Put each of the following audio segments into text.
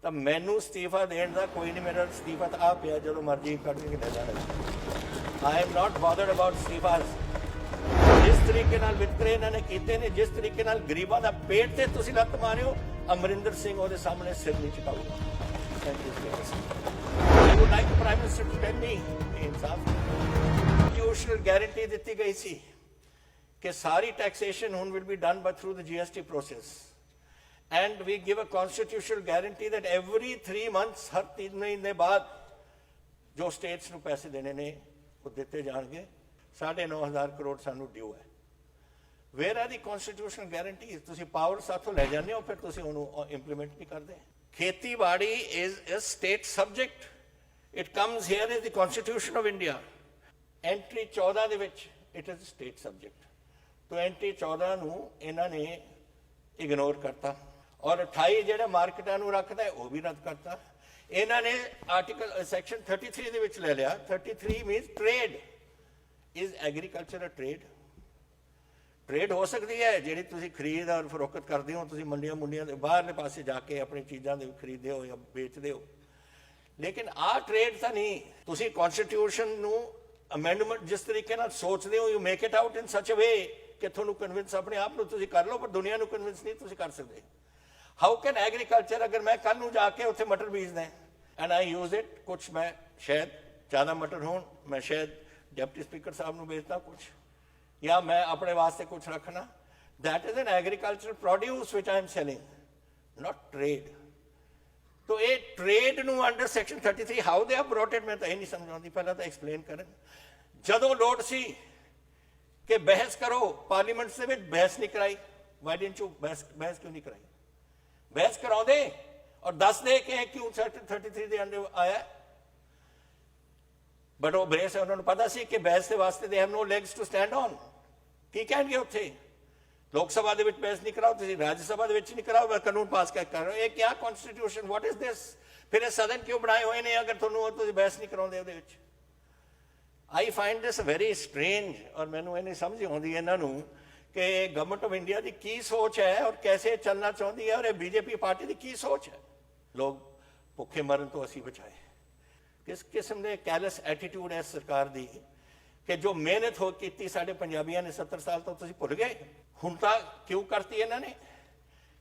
ਤਾਂ ਮੈਨੂੰ ਅਸਤੀਫਾ ਦੇਣ ਦਾ ਕੋਈ ਨਹੀਂ, ਮੇਰਾ ਅਸਤੀਫਾ ਤਾਂ ਆ ਪਿਆ, ਜਦੋਂ ਮਰਜ਼ੀ ਕੱਢ ਕੇ ਲੈ ਜਾਣਾ। I am not bothered about ਅਸਤੀਫਾਸ। ਜਿਸ ਤਰੀਕੇ ਨਾਲ ਵਿਤਕਰੇ ਇਹਨਾਂ ਨੇ ਕੀਤੇ ਨੇ, ਜਿਸ ਤਰੀਕੇ ਨਾਲ ਗਰੀਬਾਂ ਦਾ ਪੇਟ ਤੇ ਤੁਸੀਂ ਲੱਤ ਮਾਰਿਓ, ਅਮਰਿੰਦਰ ਸਿੰਘ ਉਹਦੇ ਸਾਹਮਣੇ ਸਿਰ ਨਹੀਂ ਝੁਕਾਊਗਾ। I would like the Prime Minister to tell me ਇਨਸਾਫ constitutional guarantee ਦਿੱਤੀ ਗਈ ਸੀ ਕਿ ਸਾਰੀ taxation ਹੁਣ will be done by through the GST process, and we give a constitutional guarantee that every 3 months, ਹਰ 3 ਮਹੀਨੇ ਬਾਅਦ ਜੋ ਸਟੇਟਸ ਨੂੰ ਪੈਸੇ ਦੇਣੇ ਨੇ ਉਹ ਦਿੱਤੇ ਜਾਣਗੇ। 9,500 ਕਰੋੜ ਸਾਨੂੰ ਡਿਊ ਹੈ। Where are the constitutional ਗਾਰੰਟੀਜ਼? ਤੁਸੀਂ ਪਾਵਰ ਸਾਥੋਂ ਲੈ ਜਾਂਦੇ ਹੋ, ਫਿਰ ਤੁਸੀਂ ਉਹਨੂੰ ਇੰਪਲੀਮੈਂਟ ਨਹੀਂ ਕਰਦੇ। ਖੇਤੀਬਾੜੀ is a state subject, it comes here is the constitution of India. Entry 14 ਦੇ ਵਿੱਚ ਇਟ ਇਜ਼ ਸਟੇਟ ਸਬਜੈਕਟ। तो एंट्री 14 ਨੂੰ ਇਹਨਾਂ ਨੇ ਇਗਨੋਰ ਕਰਤਾ, ਔਰ 28 ਜਿਹੜਾ ਮਾਰਕੀਟਾਂ ਨੂੰ ਰੱਖਦਾ ਹੈ ਉਹ ਵੀ ਰੱਦ ਕਰਤਾ। ਇਹਨਾਂ ਨੇ ਆਰਟੀਕਲ ਸੈਕਸ਼ਨ 33 ਦੇ ਵਿੱਚ ਲੈ ਲਿਆ। 33 means trade is agriculture a trade. Trade ਹੋ ਸਕਦੀ ਹੈ ਜਿਹੜੀ ਤੁਸੀਂ ਖਰੀਦ ਔਰ ਫਰੋਖਤ ਕਰਦੇ ਹੋ, ਤੁਸੀਂ ਮੰਡੀਆਂ ਦੇ ਬਾਹਰਲੇ ਪਾਸੇ ਜਾ ਕੇ ਆਪਣੀ ਚੀਜ਼ਾਂ ਦੇ ਖਰੀਦਦੇ ਹੋ ਜਾਂ ਵੇਚਦੇ ਹੋ, ਲੇਕਿਨ ਆਹ ਟ੍ਰੇਡ ਤਾਂ ਨਹੀਂ। ਤੁਸੀਂ ਕਨਸਟੀਟਿਊਸ਼ਨ ਨੂੰ ਅਮੈਂਡਮੈਂਟ ਜਿਸ ਤਰੀਕੇ ਨਾਲ ਸੋਚਦੇ ਹੋ, ਯੂ ਮੇਕ ਇਟ ਆਊਟ ਇਨ ਸੱਚ ਅ ਵੇ ਕਿ ਤੁਹਾਨੂੰ ਕਨਵਿੰਸ ਆਪਣੇ ਆਪ ਨੂੰ ਤੁਸੀਂ ਕਰ ਲਓ, ਪਰ ਦੁਨੀਆ ਨੂੰ ਕਨਵਿੰਸ ਨਹੀਂ ਤੁਸੀਂ ਕਰ ਸਕਦੇ। ਹਾਊ ਕੈਨ ਐਗਰੀਕਲਚਰ, ਅਗਰ ਮੈਂ ਕੱਲ ਨੂੰ ਜਾ ਕੇ ਉੱਥੇ ਮਟਰ ਬੀਜਦਾ ਐਂਡ ਆਈ ਯੂਜ਼ ਇਟ, ਕੁਛ ਮੈਂ ਸ਼ਾਇਦ ਜ਼ਿਆਦਾ ਮਟਰ ਹੋਣ, ਮੈਂ ਸ਼ਾਇਦ ਡਿਪਟੀ ਸਪੀਕਰ ਸਾਹਿਬ ਨੂੰ ਵੇਚਦਾ ਕੁਛ, ਜਾਂ ਮੈਂ ਆਪਣੇ ਵਾਸਤੇ ਕੁਛ ਰੱਖਣਾ, that is an agricultural produce which I am selling, not trade. तो ये trade ਨੂੰ under section 33 how they have brought it, मैं ਤਾਂ ਇਹ ਨਹੀਂ ਸਮਝ ਆਉਂਦੀ। ਪਹਿਲਾਂ ਤਾਂ ਐਕਸਪਲੇਨ ਕਰਨ। ਜਦੋਂ ਲੋੜ ਸੀ ਕਿ ਬਹਿਸ ਕਰੋ, ਪਾਰਲੀਮੈਂਟ ਦੇ ਵਿੱਚ ਬਹਿਸ ਨਹੀਂ ਕਰਾਈ। why didn't you ਬਹਿਸ ਕਿਉਂ ਨਹੀਂ ਕਰਾਈ? ਬਹਿਸ ਕਰਾਉਂਦੇ ਔਰ ਦੱਸਦੇ ਕਿ ਕਿਉਂ section 33 ਦੇ ਅੰਦਰ ਆਇਆ। ਬਟ ਉਹ ਬਹਿਸ, ਉਹਨਾਂ ਨੂੰ ਪਤਾ ਸੀ ਕਿ ਬਹਿਸ ਦੇ ਵਾਸਤੇ they have no legs to stand on। ਕੀ ਕਹਿਣਗੇ ਉੱਥੇ? ਲੋਕ ਸਭਾ ਦੇ ਵਿੱਚ ਬਹਿਸ ਨਹੀਂ ਕਰਾਓ, ਤੁਸੀਂ ਰਾਜ ਸਭਾ ਦੇ ਵਿੱਚ ਨਹੀਂ ਕਰਾਓ, ਕਾਨੂੰਨ ਪਾਸ ਕਰ ਰਹੇ ਹੋ। ਇਹ ਕਿਆ ਕਨਸਟੀਟਿਊਸ਼ਨ, ਵਾਟ ਇਜ਼ ਦਿਸ? ਫਿਰ ਇਹ ਸਦਨ ਕਿਉਂ ਬਣਾਏ ਹੋਏ ਨੇ ਅਗਰ ਤੁਹਾਨੂੰ ਤੁਸੀਂ ਬਹਿਸ ਨਹੀਂ ਕਰਾਉਂਦੇ ਉਹਦੇ ਵਿੱਚ? ਆਈ ਫਾਈਂਡ ਦਿਸ ਵੈਰੀ ਸਟ੍ਰੇਂਜ। ਔਰ ਮੈਨੂੰ ਇਹ ਨਹੀਂ ਸਮਝ ਆਉਂਦੀ ਇਹਨਾਂ ਨੂੰ ਕਿ ਗਵਰਨਮੈਂਟ ਆਫ ਇੰਡੀਆ ਦੀ ਕੀ ਸੋਚ ਹੈ ਔਰ ਕੈਸੇ ਚੱਲਣਾ ਚਾਹੁੰਦੀ ਹੈ, ਔਰ ਇਹ ਬੀਜੇਪੀ ਪਾਰਟੀ ਦੀ ਕੀ ਸੋਚ ਹੈ। ਲੋਕ ਭੁੱਖੇ ਮਰਨ ਤੋਂ ਅਸੀਂ ਬਚਾਏ। ਕਿਸ ਕਿਸਮ ਦੇ ਕੈਲਸ ਐਟੀਟਿਊਡ ਹੈ ਸਰਕਾਰ ਦੀ ਕਿ ਜੋ ਮਿਹਨਤ ਹੋ ਕੀਤੀ ਸਾਡੇ ਪੰਜਾਬੀਆਂ ਨੇ 70 ਸਾਲ ਤੋਂ, ਤੁਸੀਂ ਭੁੱਲ ਗਏ? ਹੁਣ ਤਾਂ ਕਿਉਂ ਕਰਤੀ ਇਹਨਾਂ ਨੇ?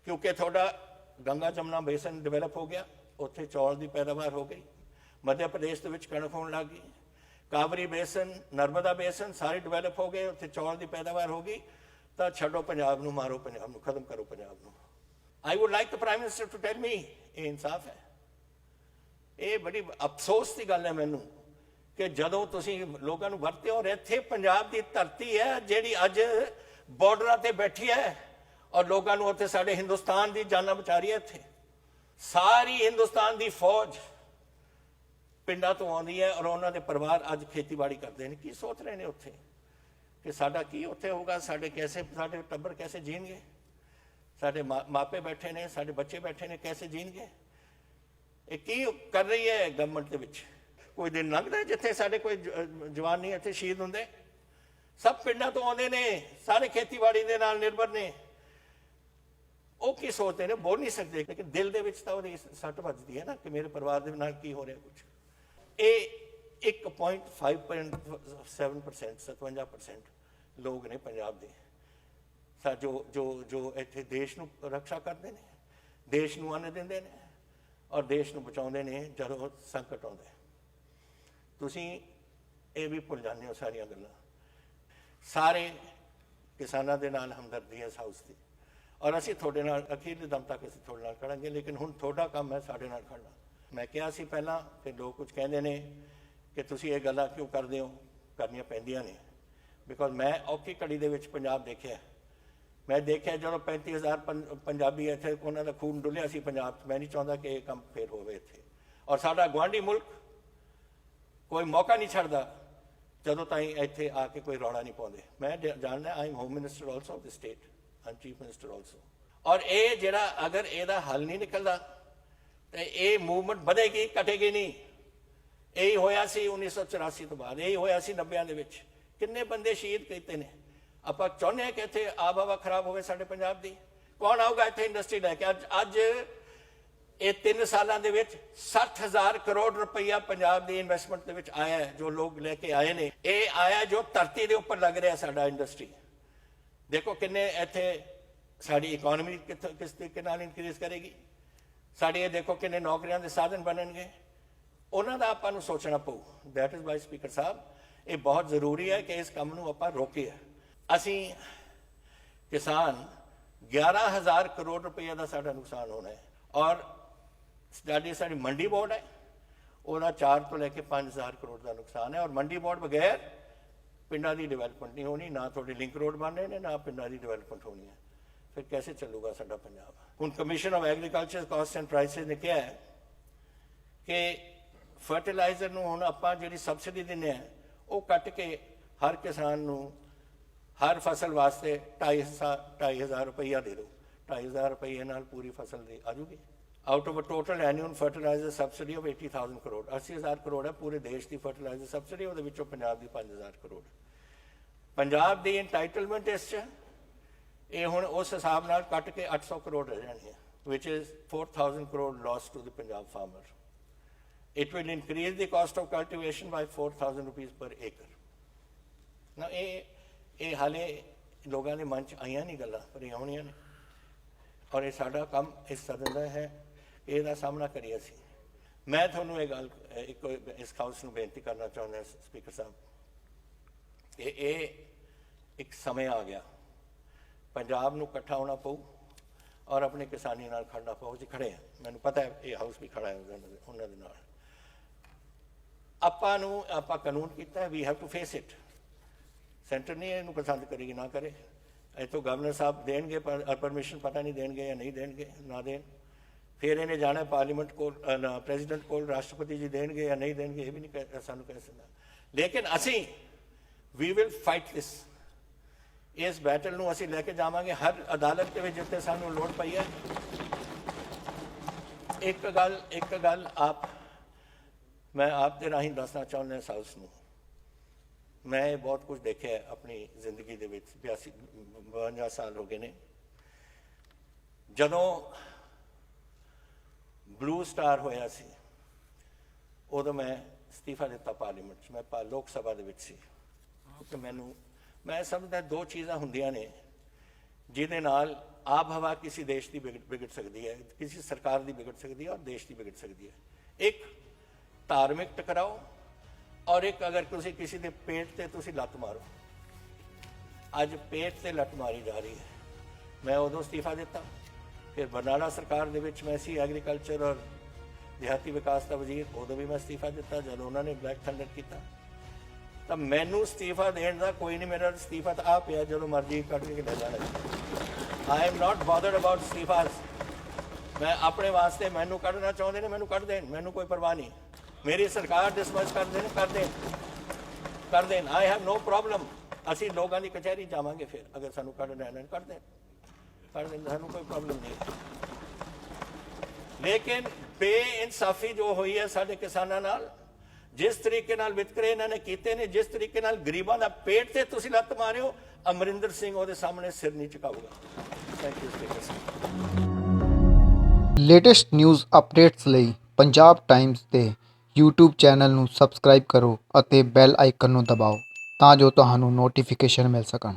ਕਿਉਂਕਿ ਤੁਹਾਡਾ ਗੰਗਾ ਜਮਨਾ ਬੇਸਨ ਡਿਵੈਲਪ ਹੋ ਗਿਆ, ਉੱਥੇ ਚੌਲ ਦੀ ਪੈਦਾਵਾਰ ਹੋ ਗਈ। ਮੱਧ ਪ੍ਰਦੇਸ਼ ਦੇ ਵਿੱਚ ਕਣਕ ਹੋਣ ਲੱਗ ਗਈ। ਕਾਵਰੀ ਬੇਸਨ, ਨਰਮਦਾ ਬੇਸਨ ਸਾਰੇ ਡਿਵੈਲਪ ਹੋ ਗਏ, ਉੱਥੇ ਚੌਲ ਦੀ ਪੈਦਾਵਾਰ ਹੋ ਗਈ। ਤਾਂ ਛੱਡੋ ਪੰਜਾਬ ਨੂੰ, ਮਾਰੋ ਪੰਜਾਬ ਨੂੰ, ਖਤਮ ਕਰੋ ਪੰਜਾਬ ਨੂੰ। I would like the prime minister to tell me ਇਹ ਇਨਸਾਫ ਹੈ। ਇਹ ਬੜੀ ਅਫਸੋਸ ਦੀ ਗੱਲ ਹੈ ਮੈਨੂੰ ਕਿ ਜਦੋਂ ਤੁਸੀਂ ਲੋਕਾਂ ਨੂੰ ਵਰਤੇ ਹੋ। ਇੱਥੇ ਪੰਜਾਬ ਦੀ ਧਰਤੀ ਹੈ ਜਿਹੜੀ ਅੱਜ ਬਾਰਡਰਾਂ ਤੇ ਬੈਠੀ ਹੈ ਔਰ ਲੋਕਾਂ ਨੂੰ ਉੱਥੇ ਸਾਡੇ ਹਿੰਦੁਸਤਾਨ ਦੀ ਜਾਨਾਂ ਬਚਾ ਰਹੀ ਹੈ। ਇੱਥੇ ਸਾਰੀ ਹਿੰਦੁਸਤਾਨ ਦੀ ਫੌਜ ਪਿੰਡਾਂ ਤੋਂ ਆਉਂਦੀ ਹੈ ਔਰ ਉਹਨਾਂ ਦੇ ਪਰਿਵਾਰ ਅੱਜ ਖੇਤੀਬਾੜੀ ਕਰਦੇ ਨੇ। ਕੀ ਸੋਚ ਰਹੇ ਨੇ ਉੱਥੇ ਕਿ ਸਾਡਾ ਕੀ ਉੱਥੇ ਹੋਊਗਾ? ਸਾਡੇ ਟੱਬਰ ਕੈਸੇ ਜੀਣਗੇ? ਸਾਡੇ ਮਾਪੇ ਬੈਠੇ ਨੇ, ਸਾਡੇ ਬੱਚੇ ਬੈਠੇ ਨੇ, ਕੈਸੇ ਜੀਣਗੇ? ਇਹ ਕੀ ਕਰ ਰਹੀ ਹੈ ਗਵਰਨਮੈਂਟ ਦੇ ਵਿੱਚ? ਕੋਈ ਦਿਨ ਲੰਘਦਾ ਜਿੱਥੇ ਸਾਡੇ ਕੋਈ ਜਵਾਨ ਨਹੀਂ ਇੱਥੇ ਸ਼ਹੀਦ ਹੁੰਦੇ? ਸਭ ਪਿੰਡਾਂ ਤੋਂ ਆਉਂਦੇ ਨੇ, ਸਾਰੇ ਖੇਤੀਬਾੜੀ ਦੇ ਨਾਲ ਨਿਰਭਰ ਨੇ। ਉਹ ਕੀ ਸੋਚਦੇ ਨੇ? ਬੋਲ ਨਹੀਂ ਸਕਦੇ, ਲੇਕਿਨ ਦਿਲ ਦੇ ਵਿੱਚ ਤਾਂ ਉਹਦੀ ਸੱਟ ਵੱਜਦੀ ਹੈ ਨਾ ਕਿ ਮੇਰੇ ਪਰਿਵਾਰ ਦੇ ਨਾਲ ਕੀ ਹੋ ਰਿਹਾ ਕੁਛ। ਇਹ 1.57% 57% ਲੋਕ ਨੇ ਪੰਜਾਬ ਦੇ ਜੋ ਇੱਥੇ ਦੇਸ਼ ਨੂੰ ਰੱਖਿਆ ਕਰਦੇ ਨੇ, ਦੇਸ਼ ਨੂੰ ਅੰਨ ਦਿੰਦੇ ਨੇ ਔਰ ਦੇਸ਼ ਨੂੰ ਬਚਾਉਂਦੇ ਨੇ ਜਦੋਂ ਸੰਕਟ ਆਉਂਦਾ। ਤੁਸੀਂ ਇਹ ਵੀ ਭੁੱਲ ਜਾਂਦੇ ਹੋ ਸਾਰੀਆਂ ਗੱਲਾਂ। ਸਾਰੇ ਕਿਸਾਨਾਂ ਦੇ ਨਾਲ ਹਮਦਰਦੀ ਹੈ ਇਸ ਹਾਊਸ ਦੀ, ਔਰ ਅਸੀਂ ਤੁਹਾਡੇ ਨਾਲ ਅਖੀਰਲੇ ਦਮ ਤੱਕ ਅਸੀਂ ਤੁਹਾਡੇ ਨਾਲ ਖੜਾਂਗੇ। ਲੇਕਿਨ ਹੁਣ ਤੁਹਾਡਾ ਕੰਮ ਹੈ ਸਾਡੇ ਨਾਲ ਖੜਨਾ। ਮੈਂ ਕਿਹਾ ਸੀ ਪਹਿਲਾਂ ਕਿ ਲੋਕ ਕੁਝ ਕਹਿੰਦੇ ਨੇ ਕਿ ਤੁਸੀਂ ਇਹ ਗੱਲਾਂ ਕਿਉਂ ਕਰਦੇ ਹੋ? ਕਰਨੀਆਂ ਪੈਂਦੀਆਂ ਨੇ। ਬਿਕੋਜ਼ ਮੈਂ ਔਖੀ ਘੜੀ ਦੇ ਵਿੱਚ ਪੰਜਾਬ ਦੇਖਿਆ। ਮੈਂ ਦੇਖਿਆ ਜਦੋਂ 35,000 ਪੰਜਾਬੀ ਇੱਥੇ ਉਹਨਾਂ ਦਾ ਖੂਨ ਡੁੱਲਿਆ ਸੀ ਪੰਜਾਬ 'ਚ। ਮੈਂ ਨਹੀਂ ਚਾਹੁੰਦਾ ਕਿ ਇਹ ਕੰਮ ਫੇਰ ਹੋਵੇ ਇੱਥੇ। ਔਰ ਸਾਡਾ ਗੁਆਂਢੀ ਮੁਲਕ ਕੋਈ ਮੌਕਾ ਨਹੀਂ ਛੱਡਦਾ ਜਦੋਂ ਤਾਈਂ ਇੱਥੇ ਆ ਕੇ ਕੋਈ ਰੌਲਾ ਨਹੀਂ ਪਾਉਂਦੇ। ਮੈਂ ਜਾਣਦਾ I am home minister also of the state, I am chief minister also. ਔਰ ਇਹ ਜਿਹੜਾ ਅਗਰ ਇਹਦਾ ਹੱਲ ਨਹੀਂ ਨਿਕਲਦਾ ਤੇ ਇਹ ਮੂਵਮੈਂਟ ਵਧੇਗੀ, ਘਟੇਗੀ ਨਹੀਂ। ਇਹੀ ਹੋਇਆ ਸੀ 1984 ਤੋਂ ਬਾਅਦ, ਇਹੀ ਹੋਇਆ ਸੀ 90 ਦੇ ਵਿੱਚ। ਕਿੰਨੇ ਬੰਦੇ ਸ਼ਹੀਦ ਕੀਤੇ ਨੇ। ਆਪਾਂ ਚਾਹੁੰਦੇ ਹਾਂ ਕਿ ਇੱਥੇ ਆਬ ਹਵਾ ਖਰਾਬ ਹੋਵੇ ਸਾਡੇ ਪੰਜਾਬ ਦੀ। ਕੌਣ ਆਊਗਾ ਇੱਥੇ ਇੰਡਸਟਰੀ ਲੈ ਕੇ? ਅੱਜ ਇਹ 3 ਸਾਲਾਂ ਦੇ ਵਿੱਚ 60,000 ਕਰੋੜ ਰੁਪਈਆ ਪੰਜਾਬ ਦੀ ਇਨਵੈਸਟਮੈਂਟ ਦੇ ਵਿੱਚ ਆਇਆ ਹੈ, ਜੋ ਲੋਕ ਲੈ ਕੇ ਆਏ ਨੇ। ਇਹ ਆਇਆ ਜੋ ਧਰਤੀ ਦੇ ਉੱਪਰ ਲੱਗ ਰਿਹਾ ਸਾਡਾ ਇੰਡਸਟਰੀ। ਦੇਖੋ ਕਿੰਨੇ ਇੱਥੇ ਸਾਡੀ ਇਕਨੋਮੀ ਕਿਸ ਤਰੀਕੇ ਨਾਲ ਇਨਕਰੀਜ਼ ਕਰੇਗੀ, ਸਾਡੇ ਇਹ ਦੇਖੋ ਕਿੰਨੇ ਨੌਕਰੀਆਂ ਦੇ ਸਾਧਨ ਬਣਨਗੇ, ਉਹਨਾਂ ਦਾ ਆਪਾਂ ਨੂੰ ਸੋਚਣਾ ਪਊ। ਦੈਟ ਇਜ਼ ਵਾਈ ਸਪੀਕਰ ਸਾਹਿਬ ਇਹ ਬਹੁਤ ਜ਼ਰੂਰੀ ਹੈ ਕਿ ਇਸ ਕੰਮ ਨੂੰ ਆਪਾਂ ਰੋਕੀਏ। ਅਸੀਂ ਕਿਸਾਨ 11,000 ਕਰੋੜ ਰੁਪਈਆ ਦਾ ਸਾਡਾ ਨੁਕਸਾਨ ਹੋਣਾ ਹੈ, ਔਰ ਸਾਡੀ ਮੰਡੀ ਬੋਰਡ ਹੈ ਉਹਦਾ 4 ਤੋਂ ਲੈ ਕੇ 5,000 ਕਰੋੜ ਦਾ ਨੁਕਸਾਨ ਹੈ। ਔਰ ਮੰਡੀ ਬੋਰਡ ਬਗੈਰ ਪਿੰਡਾਂ ਦੀ ਡਿਵੈਲਪਮੈਂਟ ਨਹੀਂ ਹੋਣੀ, ਨਾ ਤੁਹਾਡੇ ਲਿੰਕ ਰੋਡ ਬਣਨੇ ਨੇ, ਨਾ ਪਿੰਡਾਂ ਦੀ ਡਿਵੈਲਪਮੈਂਟ ਹੋਣੀ ਹੈ। ਫਿਰ कैसे ਚੱਲੂਗਾ ਸਾਡਾ ਪੰਜਾਬ? ਹੁਣ commission of agriculture cost and prices ਨੇ ਕਿਹਾ ਹੈ ਕਿ ਫਰਟੀਲਾਈਜ਼ਰ ਨੂੰ ਹੁਣ ਆਪਾਂ ਜਿਹੜੀ ਸਬਸਿਡੀ ਦਿੰਦੇ ਆ ਉਹ ਕੱਟ ਕੇ ਹਰ ਕਿਸਾਨ ਨੂੰ ਹਰ ਫਸਲ ਵਾਸਤੇ 2,500 ਰੁਪਈਆ ਦੇ ਦਿਓ। 2,500 ਰੁਪਈਏ ਨਾਲ ਪੂਰੀ ਫਸਲ ਦੀ ਆ ਜੂਗੀ। Out of a total annual fertiliser subsidy of 80,000 crore, 80,000 crore ਹੈ ਪੂਰੇ ਦੇਸ਼ ਦੀ ਫਰਟੀਲਾਈਜ਼ਰ ਸਬਸਿਡੀ, ਉਹਦੇ ਵਿੱਚੋਂ ਪੰਜਾਬ ਦੀ 5,000 ਕਰੋੜ। ਪੰਜਾਬ ਦੀ ਇੰਟਾਈਟਲਮੈਂਟ ਇਸ 'ਚ ਇਹ ਹੁਣ ਉਸ ਹਿਸਾਬ ਨਾਲ ਕੱਟ ਕੇ 800 ਕਰੋੜ ਰਹਿ ਜਾਣੀ ਹੈ, which is 4,000 crore loss to the Punjab farmer. It will increase the cost of cultivation by 4,000 rupees per acre. Now, ਇਹ ਹਾਲੇ ਲੋਕਾਂ ਦੇ ਮਨ 'ਚ ਆਈਆਂ ਨਹੀਂ ਗੱਲਾਂ, ਪਰ ਇਹ ਆਉਣੀਆਂ ਨੇ, ਔਰ ਇਹ ਸਾਡਾ ਕੰਮ ਇਸ ਸਦਨ ਦਾ ਹੈ, ਇਹਦਾ ਸਾਹਮਣਾ ਕਰੀਏ ਅਸੀਂ। ਮੈਂ ਤੁਹਾਨੂੰ ਇਹ ਗੱਲ ਇਸ ਹਾਊਸ ਨੂੰ ਬੇਨਤੀ ਕਰਨਾ ਚਾਹੁੰਦਾ ਸਪੀਕਰ ਸਾਹਿਬ ਕਿ ਇਹ ਇੱਕ ਸਮੇਂ ਆ ਗਿਆ, ਪੰਜਾਬ ਨੂੰ ਇਕੱਠਾ ਹੋਣਾ ਪਊ ਔਰ ਆਪਣੇ ਕਿਸਾਨੀ ਨਾਲ ਖੜਨਾ ਪਊ। ਅਸੀਂ ਖੜੇ ਹਾਂ, ਮੈਨੂੰ ਪਤਾ ਹੈ ਇਹ ਹਾਊਸ ਵੀ ਖੜਾ ਹੈ ਉਹਨਾਂ ਦੇ ਨਾਲ। ਆਪਾਂ ਕਾਨੂੰਨ ਕੀਤਾ ਹੈ, we have to face it. Centre ਨਹੀਂ ਇਹਨੂੰ ਪਸੰਦ ਕਰੇਗੀ, ਨਾ ਕਰੇ। ਇੱਥੋਂ ਗਵਰਨਰ ਸਾਹਿਬ ਦੇਣਗੇ ਪਰਮਿਸ਼ਨ, ਪਤਾ ਨਹੀਂ ਦੇਣਗੇ ਜਾਂ ਨਹੀਂ ਦੇਣਗੇ, ਨਾ ਦੇਣ। ਫਿਰ ਇਹਨੇ ਜਾਣਾ ਪਾਰਲੀਮੈਂਟ ਕੋਲ, ਪ੍ਰੈਜ਼ੀਡੈਂਟ ਕੋਲ, ਰਾਸ਼ਟਰਪਤੀ ਜੀ ਦੇਣਗੇ ਜਾਂ ਨਹੀਂ ਦੇਣਗੇ, ਇਹ ਵੀ ਨਹੀਂ ਸਾਨੂੰ ਕਹਿ ਸਕਦਾ। ਲੇਕਿਨ ਅਸੀਂ ਵੀ ਵਿਲ ਫਾਈਟ ਦਿਸ। ਇਸ ਬੈਟਲ ਨੂੰ ਅਸੀਂ ਲੈ ਕੇ ਜਾਵਾਂਗੇ ਹਰ ਅਦਾਲਤ ਦੇ ਵਿੱਚ ਜਿੱਥੇ ਸਾਨੂੰ ਲੋੜ ਪਈ ਹੈ। ਇੱਕ ਗੱਲ ਮੈਂ ਆਪ ਦੇ ਰਾਹੀਂ ਦੱਸਣਾ ਚਾਹੁੰਦਾ ਇਸ ਹਾਊਸ ਨੂੰ। ਮੈਂ ਇਹ ਬਹੁਤ ਕੁਝ ਦੇਖਿਆ ਆਪਣੀ ਜ਼ਿੰਦਗੀ ਦੇ ਵਿੱਚ, 52 ਸਾਲ ਹੋ ਗਏ ਨੇ। ਜਦੋਂ ਬਲੂ ਸਟਾਰ ਹੋਇਆ ਸੀ ਉਦੋਂ ਮੈਂ ਅਸਤੀਫਾ ਦਿੱਤਾ ਪਾਰਲੀਮੈਂਟ 'ਚ। ਮੈਂ ਲੋਕ ਸਭਾ ਦੇ ਵਿੱਚ ਸੀ ਕਿ ਮੈਂ ਸਮਝਦਾ ਦੋ ਚੀਜ਼ਾਂ ਹੁੰਦੀਆਂ ਨੇ ਜਿਹਦੇ ਨਾਲ ਆਬ ਹਵਾ ਕਿਸੇ ਦੇਸ਼ ਦੀ ਵਿਗੜ ਸਕਦੀ ਹੈ, ਕਿਸੇ ਸਰਕਾਰ ਦੀ ਵਿਗੜ ਸਕਦੀ ਹੈ ਔਰ ਦੇਸ਼ ਦੀ ਵਿਗੜ ਸਕਦੀ ਹੈ। ਇੱਕ ਧਾਰਮਿਕ ਟਕਰਾਓ, ਔਰ ਇੱਕ ਅਗਰ ਤੁਸੀਂ ਕਿਸੇ ਦੇ ਪੇਟ ਤੇ ਤੁਸੀਂ ਲੱਤ ਮਾਰੋ। ਅੱਜ ਪੇਟ ਤੇ ਲੱਤ ਮਾਰੀ ਜਾ ਰਹੀ ਹੈ। ਮੈਂ ਉਦੋਂ ਅਸਤੀਫਾ ਦਿੱਤਾ, ਫਿਰ ਬਰਨਾਲਾ ਸਰਕਾਰ ਦੇ ਵਿੱਚ ਮੈਂ ਸੀ ਐਗਰੀਕਲਚਰ ਔਰ ਦਿਹਾਤੀ ਵਿਕਾਸ ਦਾ ਵਜ਼ੀਰ, ਉਦੋਂ ਵੀ ਮੈਂ ਅਸਤੀਫਾ ਦਿੱਤਾ ਜਦੋਂ ਉਹਨਾਂ ਨੇ ਬਲੈਕ ਥੰਡਰ ਕੀਤਾ। ਤਾਂ ਮੈਨੂੰ ਅਸਤੀਫਾ ਦੇਣ ਦਾ ਕੋਈ ਨਹੀਂ, ਮੇਰਾ ਅਸਤੀਫਾ ਤਾਂ ਆ ਪਿਆ, ਜਦੋਂ ਮਰਜ਼ੀ ਕੱਢ ਕੇ ਲੈ ਜਾਣਾ। I am not bothered about ਅਸਤੀਫਾਸ। ਮੈਂ ਆਪਣੇ ਵਾਸਤੇ, ਮੈਨੂੰ ਕੱਢਣਾ ਚਾਹੁੰਦੇ ਨੇ ਮੈਨੂੰ ਕੱਢ ਦੇਣ, ਮੈਨੂੰ ਕੋਈ ਪਰਵਾਹ ਨਹੀਂ। ਮੇਰੀ ਸਰਕਾਰ ਡਿਸਮਿਸ ਕਰ ਦੇਣ। I have no problem. ਅਸੀਂ ਲੋਕਾਂ ਦੀ ਕਚਹਿਰੀ ਜਾਵਾਂਗੇ, ਫਿਰ ਅਗਰ ਸਾਨੂੰ ਕੱਢਣਾ ਹੈ ਕੱਢ ਦੇਣ, ਸਾਨੂੰ ਕੋਈ ਪ੍ਰੋਬਲਮ ਨਹੀਂ। ਲੇਕਿਨ ਬੇਇਨਸਾਫੀ ਜੋ ਹੋਈ ਹੈ ਸਾਡੇ ਕਿਸਾਨਾਂ ਨਾਲ, ਜਿਸ ਤਰੀਕੇ ਨਾਲ ਵਿਤਕਰੇ ਇਹਨਾਂ ਨੇ ਕੀਤੇ ਨੇ, ਜਿਸ ਤਰੀਕੇ ਨਾਲ ਗਰੀਬਾਂ ਦਾ ਪੇਟ ਤੇ ਤੁਸੀਂ ਲੱਤ ਮਾਰਿਓ, ਅਮਰਿੰਦਰ ਸਿੰਘ ਉਹਦੇ ਸਾਹਮਣੇ ਸਿਰ ਨਹੀਂ ਝੁਕਾਊਗਾ। Thank you speaker Sahib. Latest news updates ਲਈ ਪੰਜਾਬ ਟਾਈਮਜ਼ ਦੇ YouTube ਚੈਨਲ ਨੂੰ ਸਬਸਕ੍ਰਾਈਬ ਕਰੋ ਅਤੇ ਬੈਲ ਆਈਕਨ ਨੂੰ ਦਬਾਓ ਤਾਂ ਜੋ ਤੁਹਾਨੂੰ ਨੋਟੀਫਿਕੇਸ਼ਨ ਮਿਲ ਸਕਣ।